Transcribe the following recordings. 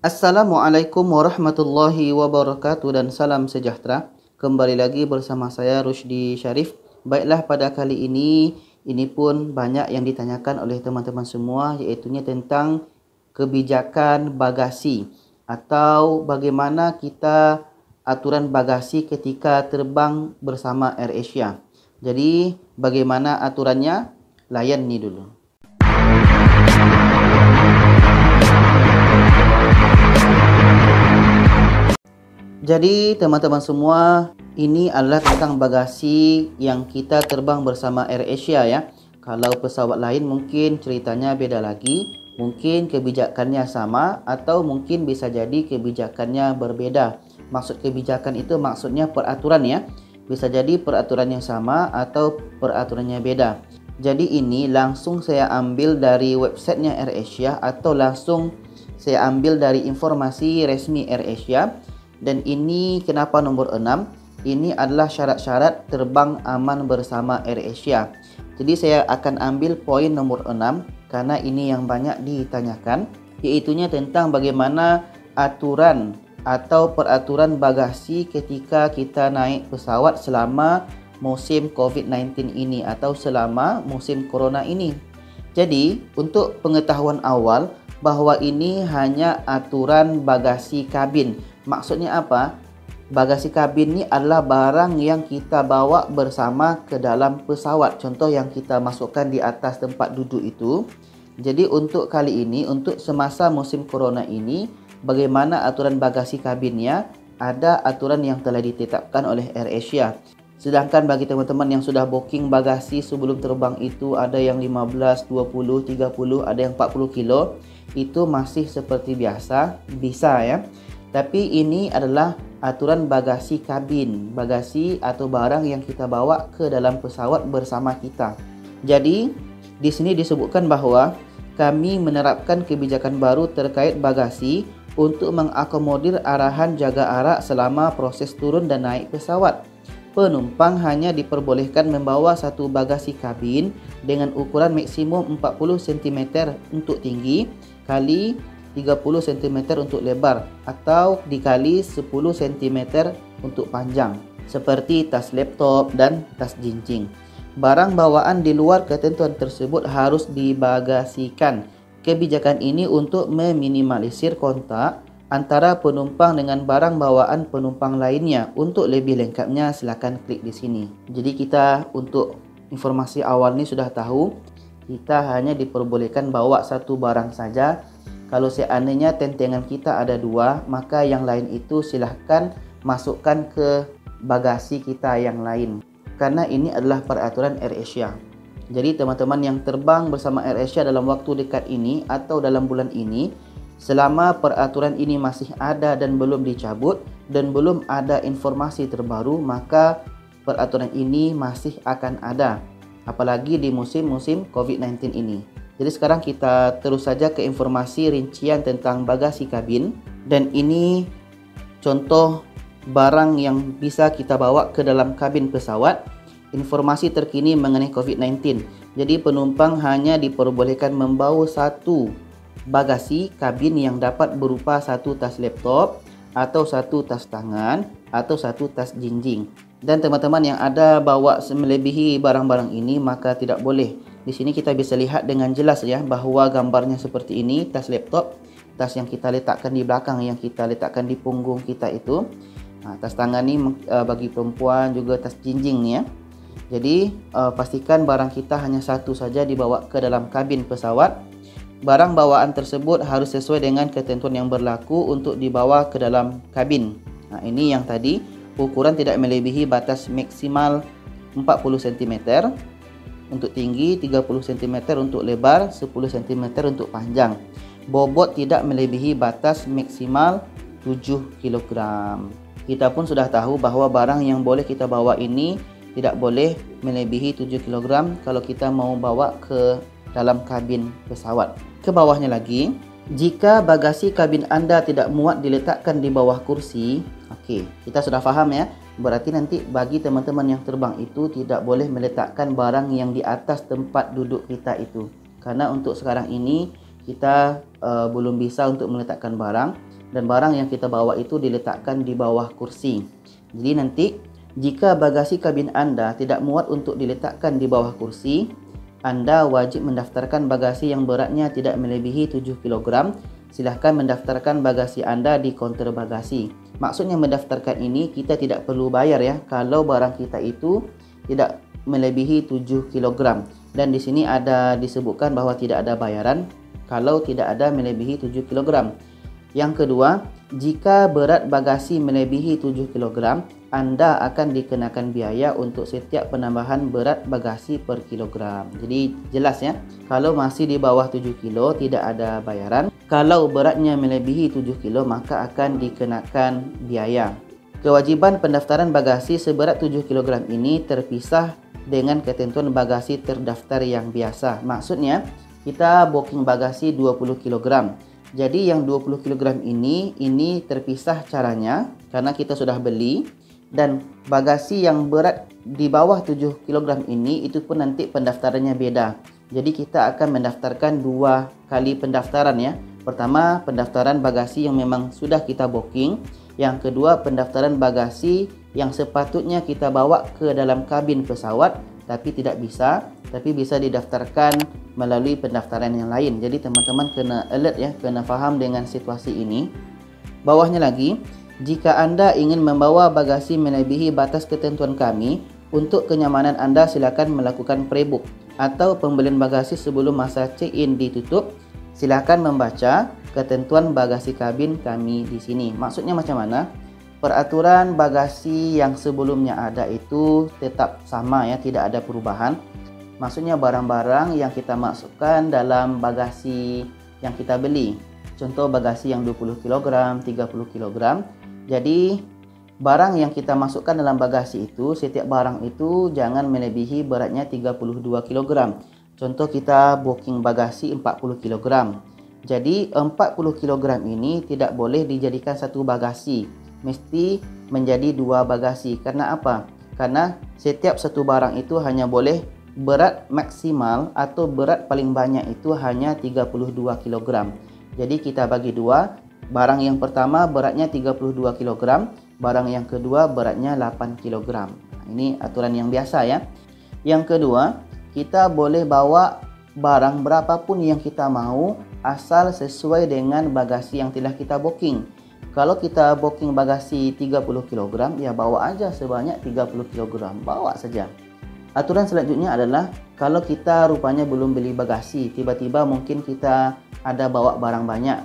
Assalamualaikum warahmatullahi wabarakatuh dan salam sejahtera. Kembali lagi bersama saya Rusdi Syarif. Baiklah, pada kali ini pun banyak yang ditanyakan oleh teman-teman semua, iaitunya tentang kebijakan bagasi atau bagaimana kita aturan bagasi ketika terbang bersama AirAsia. Jadi bagaimana aturannya? Layan ni dulu. Jadi teman-teman semua, ini adalah tentang bagasi yang kita terbang bersama AirAsia ya. Kalau pesawat lain mungkin ceritanya beda lagi, mungkin kebijakannya sama atau mungkin bisa jadi kebijakannya berbeda. Maksud kebijakan itu maksudnya peraturan ya. Bisa jadi peraturannya sama atau peraturannya beda. Jadi ini langsung saya ambil dari websitenya AirAsia atau langsung saya ambil dari informasi resmi AirAsia. Dan ini kenapa nombor 6? Ini adalah syarat-syarat terbang aman bersama AirAsia. Jadi saya akan ambil poin nomor 6 karena ini yang banyak ditanyakan, iaitunya tentang bagaimana aturan atau peraturan bagasi ketika kita naik pesawat selama musim COVID-19 ini atau selama musim corona ini. Jadi untuk pengetahuan awal bahwa ini hanya aturan bagasi kabin. Maksudnya apa? Bagasi kabin ni adalah barang yang kita bawa bersama ke dalam pesawat. Contoh yang kita masukkan di atas tempat duduk itu. Jadi untuk kali ini, untuk semasa musim corona ini, bagaimana aturan bagasi kabinnya? Ada aturan yang telah ditetapkan oleh AirAsia. Sedangkan bagi teman-teman yang sudah booking bagasi sebelum terbang itu, ada yang 15, 20, 30, ada yang 40 kilo. Itu masih seperti biasa, bisa ya. Tapi ini adalah aturan bagasi kabin, bagasi atau barang yang kita bawa ke dalam pesawat bersama kita. Jadi, di sini disebutkan bahwa kami menerapkan kebijakan baru terkait bagasi untuk mengakomodir arahan jaga jarak selama proses turun dan naik pesawat. Penumpang hanya diperbolehkan membawa satu bagasi kabin dengan ukuran maksimum 40 cm untuk tinggi kali 30 cm untuk lebar atau dikali 10 cm untuk panjang, seperti tas laptop dan tas jinjing. Barang bawaan di luar ketentuan tersebut harus dibagasikan. Kebijakan ini untuk meminimalisir kontak antara penumpang dengan barang bawaan penumpang lainnya. Untuk lebih lengkapnya silakan klik di sini. Jadi kita untuk informasi awal ini sudah tahu, kita hanya diperbolehkan bawa satu barang saja. Kalau seandainya tentengan kita ada dua, maka yang lain itu silahkan masukkan ke bagasi kita yang lain. Karena ini adalah peraturan AirAsia. Jadi teman-teman yang terbang bersama AirAsia dalam waktu dekat ini atau dalam bulan ini, selama peraturan ini masih ada dan belum dicabut dan belum ada informasi terbaru, maka peraturan ini masih akan ada. Apalagi di musim-musim COVID-19 ini. Jadi sekarang kita terus saja ke informasi rincian tentang bagasi kabin. Dan ini contoh barang yang bisa kita bawa ke dalam kabin pesawat. Informasi terkini mengenai COVID-19. Jadi penumpang hanya diperbolehkan membawa satu bagasi kabin yang dapat berupa satu tas laptop atau satu tas tangan atau satu tas jinjing. Dan teman-teman yang ada bawa melebihi barang-barang ini maka tidak boleh. Di sini kita bisa lihat dengan jelas ya bahawa gambarnya seperti ini, tas laptop, tas yang kita letakkan di belakang, yang kita letakkan di punggung kita itu. Tas tangan ni bagi perempuan, juga tas jinjing ni ya. Jadi pastikan barang kita hanya satu saja dibawa ke dalam kabin pesawat. Barang bawaan tersebut harus sesuai dengan ketentuan yang berlaku untuk dibawa ke dalam kabin. Ini yang tadi, ukuran tidak melebihi batas maksimal 40 cm untuk tinggi, 30 cm untuk lebar, 10 cm untuk panjang. Bobot tidak melebihi batas maksimal 7 kg. Kita pun sudah tahu bahawa barang yang boleh kita bawa ini tidak boleh melebihi 7 kg kalau kita mau bawa ke dalam kabin pesawat. Ke bawahnya lagi, jika bagasi kabin Anda tidak muat diletakkan di bawah kursi, okey, kita sudah faham ya. Berarti nanti bagi teman-teman yang terbang itu tidak boleh meletakkan barang yang di atas tempat duduk kita itu. Karena untuk sekarang ini kita belum bisa untuk meletakkan barang, dan barang yang kita bawa itu diletakkan di bawah kursi. Jadi nanti jika bagasi kabin Anda tidak muat untuk diletakkan di bawah kursi, Anda wajib mendaftarkan bagasi yang beratnya tidak melebihi 7 kg. Silahkan mendaftarkan bagasi Anda di kaunter bagasi. Maksudnya mendaftarkan ini kita tidak perlu bayar ya kalau barang kita itu tidak melebihi 7 kg. Dan di sini ada disebutkan bahwa tidak ada bayaran kalau tidak ada melebihi 7 kg. Yang kedua, jika berat bagasi melebihi 7 kg, Anda akan dikenakan biaya untuk setiap penambahan berat bagasi per kilogram. Jadi jelas ya, kalau masih di bawah 7 kg tidak ada bayaran. Kalau beratnya melebihi 7 kg maka akan dikenakan biaya. Kewajiban pendaftaran bagasi seberat 7 kg ini terpisah dengan ketentuan bagasi terdaftar yang biasa. Maksudnya kita booking bagasi 20 kg. Jadi yang 20 kg ini terpisah caranya karena kita sudah beli, dan bagasi yang berat di bawah 7 kg ini itu pun nanti pendaftarannya beda. Jadi kita akan mendaftarkan 2 kali pendaftaran ya. Pertama, pendaftaran bagasi yang memang sudah kita booking. Yang kedua, pendaftaran bagasi yang sepatutnya kita bawa ke dalam kabin pesawat tapi tidak bisa, tapi bisa didaftarkan melalui pendaftaran yang lain. Jadi teman-teman kena alert ya, kena faham dengan situasi ini. Bawahnya lagi, jika Anda ingin membawa bagasi melebihi batas ketentuan kami, untuk kenyamanan Anda silakan melakukan pre-book atau pembelian bagasi sebelum masa check-in ditutup. Silakan membaca ketentuan bagasi kabin kami di sini. Maksudnya macam mana? Peraturan bagasi yang sebelumnya ada itu tetap sama ya, tidak ada perubahan. Maksudnya barang-barang yang kita masukkan dalam bagasi yang kita beli. Contoh bagasi yang 20 kg, 30 kg. Jadi barang yang kita masukkan dalam bagasi itu, setiap barang itu jangan melebihi beratnya 32 kg. Contoh kita booking bagasi 40 kg. Jadi 40 kg ini tidak boleh dijadikan satu bagasi, mesti menjadi 2 bagasi. Karena apa? Karena setiap satu barang itu hanya boleh berat maksimal atau berat paling banyak itu hanya 32 kg. Jadi kita bagi 2. Barang yang pertama beratnya 32 kg, barang yang kedua beratnya 8 kg. Ini aturan yang biasa ya. Yang kedua, kita boleh bawa barang berapapun yang kita mau asal sesuai dengan bagasi yang telah kita booking. Kalau kita booking bagasi 30 kg, ya bawa aja sebanyak 30 kg, bawa saja. Aturan selanjutnya adalah kalau kita rupanya belum beli bagasi, tiba-tiba mungkin kita ada bawa barang banyak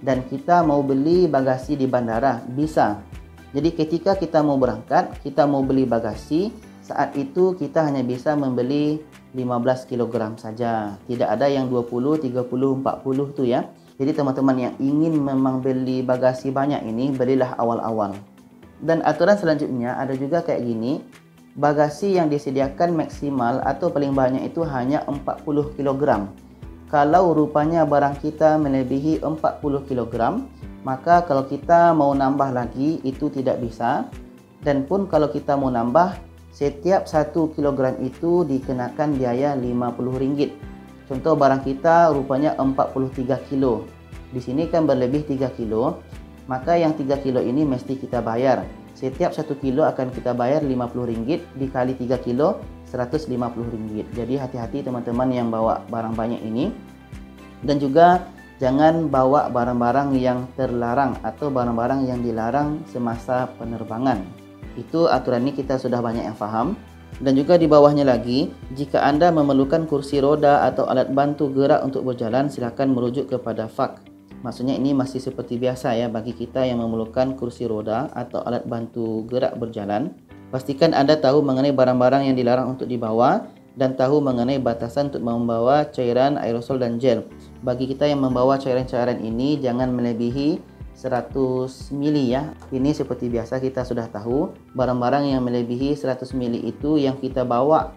dan kita mau beli bagasi di bandara, bisa. Jadi ketika kita mau berangkat, kita mau beli bagasi, saat itu kita hanya bisa membeli 15 kg saja. Tidak ada yang 20, 30, 40 tuh ya. Jadi teman-teman yang ingin memang beli bagasi banyak ini, belilah awal-awal. Dan aturan selanjutnya ada juga kayak gini. Bagasi yang disediakan maksimal atau paling banyak itu hanya 40 kg. Kalau rupanya barang kita melebihi 40 kg, maka kalau kita mau nambah lagi itu tidak bisa. Dan pun kalau kita mau nambah, setiap 1 kg itu dikenakan biaya Rp50. Contoh barang kita rupanya 43 kg. Di sini kan berlebih 3 kg, maka yang 3 kg ini mesti kita bayar. Setiap 1 kg akan kita bayar Rp50, dikali 3 kg Rp150. Jadi hati-hati teman-teman yang bawa barang banyak ini. Dan juga jangan bawa barang-barang yang terlarang atau barang-barang yang dilarang semasa penerbangan. Itu aturan ini kita sudah banyak yang paham. Dan juga di bawahnya lagi, jika Anda memerlukan kursi roda atau alat bantu gerak untuk berjalan, silakan merujuk kepada FAK. Maksudnya ini masih seperti biasa ya bagi kita yang memerlukan kursi roda atau alat bantu gerak berjalan. Pastikan Anda tahu mengenai barang-barang yang dilarang untuk dibawa dan tahu mengenai batasan untuk membawa cairan, aerosol dan gel. Bagi kita yang membawa cairan-cairan ini jangan melebihi 100 ml ya. Ini seperti biasa kita sudah tahu, barang-barang yang melebihi 100 ml itu yang kita bawa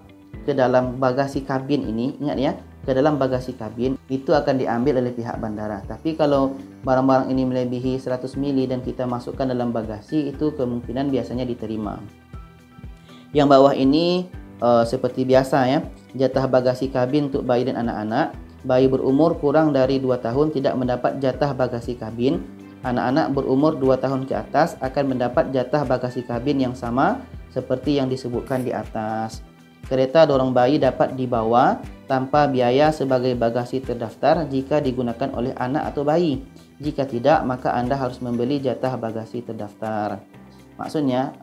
ke dalam bagasi kabin ini, ingat ya, ke dalam bagasi kabin itu akan diambil oleh pihak bandara. Tapi kalau barang-barang ini melebihi 100 ml dan kita masukkan dalam bagasi, itu kemungkinan biasanya diterima. Yang bawah ini seperti biasa ya, jatah bagasi kabin untuk bayi dan anak-anak. Bayi berumur kurang dari 2 tahun tidak mendapat jatah bagasi kabin. Anak-anak berumur 2 tahun ke atas akan mendapat jatah bagasi kabin yang sama seperti yang disebutkan di atas. Kereta dorong bayi dapat dibawa tanpa biaya sebagai bagasi terdaftar jika digunakan oleh anak atau bayi. Jika tidak, maka Anda harus membeli jatah bagasi terdaftar. Maksudnya,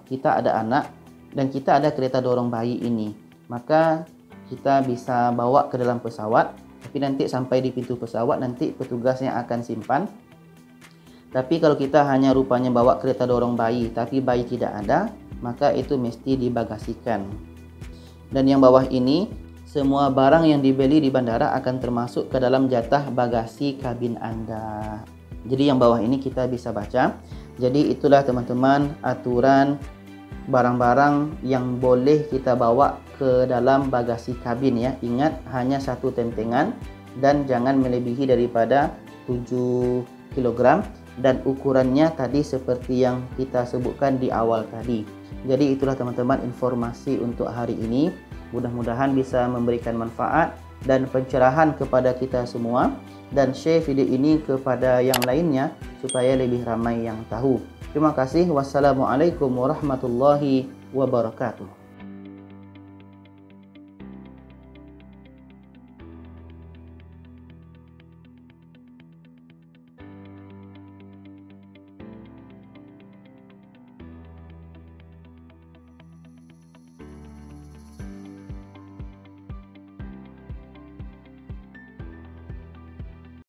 kita ada anak dan kita ada kereta dorong bayi ini. Maka kita bisa bawa ke dalam pesawat, tapi nanti sampai di pintu pesawat nanti petugasnya akan simpan. Tapi kalau kita hanya rupanya bawa kereta dorong bayi tapi bayi tidak ada, maka itu mesti dibagasikan. Dan yang bawah ini, semua barang yang dibeli di bandara akan termasuk ke dalam jatah bagasi kabin Anda. Jadi yang bawah ini kita bisa baca. Jadi itulah teman-teman aturan barang-barang yang boleh kita bawa ke dalam bagasi kabin ya. Ingat, hanya satu tentengan dan jangan melebihi daripada 7 kg dan ukurannya tadi seperti yang kita sebutkan di awal tadi. Jadi itulah teman-teman informasi untuk hari ini. Mudah-mudahan bisa memberikan manfaat dan pencerahan kepada kita semua, dan share video ini kepada yang lainnya supaya lebih ramai yang tahu. Terima kasih. Wassalamualaikum warahmatullahi wabarakatuh.